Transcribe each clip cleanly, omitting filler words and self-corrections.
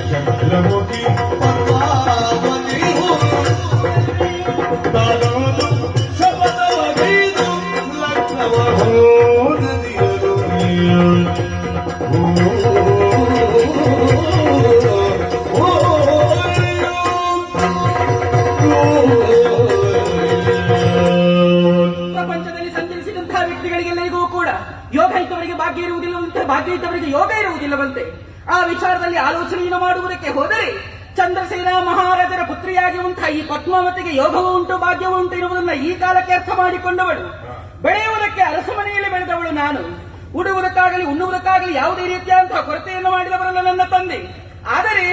ಚಂದ್ರಮುಖಿ ಪದ್ಮಾವತಿ ತಾನೋದು ಶಪಥವಗೈದು ಲಗ್ನವ ಹೋದದಿರಲು ಪ್ರಪಂಚದಲ್ಲಿ ಸಂಚರಿಸಿದಂತಹ ವ್ಯಕ್ತಿಗಳಿಗೆಲ್ಲರಿಗೂ ಕೂಡ ಯೋಗ ಇದ್ದವರಿಗೆ ಭಾಗ್ಯ ಇರುವುದಿಲ್ಲವಂತೆ, ಭಾಗ್ಯ ಇದ್ದವರಿಗೆ ಯೋಗ ಇರುವುದಿಲ್ಲವಂತೆ. ಆ ವಿಚಾರದಲ್ಲಿ ಆಲೋಚನೆಯನ್ನು ಮಾಡುವುದಕ್ಕೆ ಹೋದರೆ ಚಂದ್ರಸೇನ ಮಹಾರಾಜರ ಪುತ್ರಿಯಾಗಿರುವಂತಹ ಈ ಪದ್ಮಾವತಿಗೆ ಯೋಗವೂ ಉಂಟು, ಭಾಗ್ಯವೂ ಉಂಟು ಇರುವುದನ್ನ ಈ ಕಾಲಕ್ಕೆ ಅರ್ಥ ಮಾಡಿಕೊಂಡವಳು. ಬೆಳೆಯುವುದಕ್ಕೆ ಅರಸ ಮನೆಯಲ್ಲಿ ಬೆಳೆದವಳು ನಾನು. ಉಡುವುದಕ್ಕಾಗಲಿ ಉಣ್ಣುವುದಕ್ಕಾಗಲಿ ಯಾವುದೇ ರೀತಿಯಾದಂತಹ ಕೊರತೆಯನ್ನು ಮಾಡಿದವರಲ್ಲ ನನ್ನ ತಂದೆ. ಆದರೆ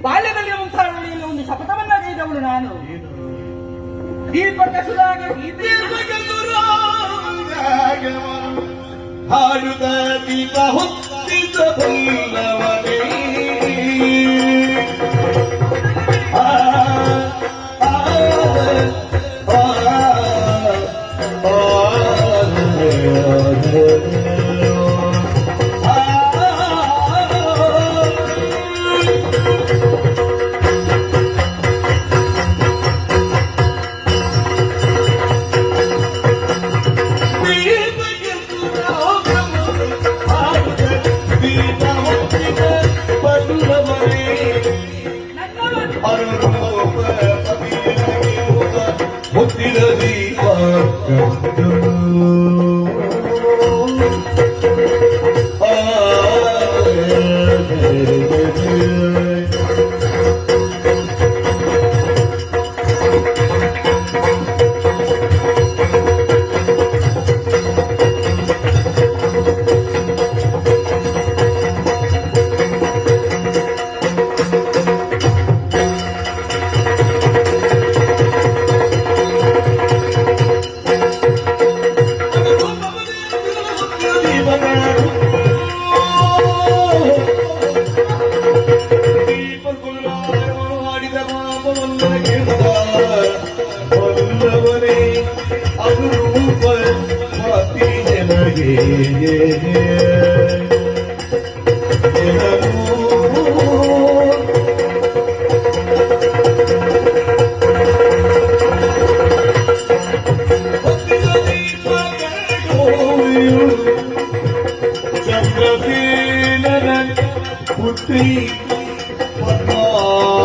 ಬಾಲ್ಯದಲ್ಲಿರುವಂತಹ ವೇಳೆಯಲ್ಲಿ ಒಂದು ಶಪಥವನ್ನ ಗೈದವಳು ನಾನು. ದೀಪಕ ಸುರಾಗ ಹಾಡುದ ದೀಪ ಹೊತ್ತಿಸಬಲ್ಲವನೇ ಮುತ್ತಿದ ದೀಪ ಅದು ರೂಪ ಮಾತಿ ಜನಗೆ ಚಂದ್ರಸೇನನ ಪುತ್ರಿ ಪದ್ಮಾವತಿಯೋ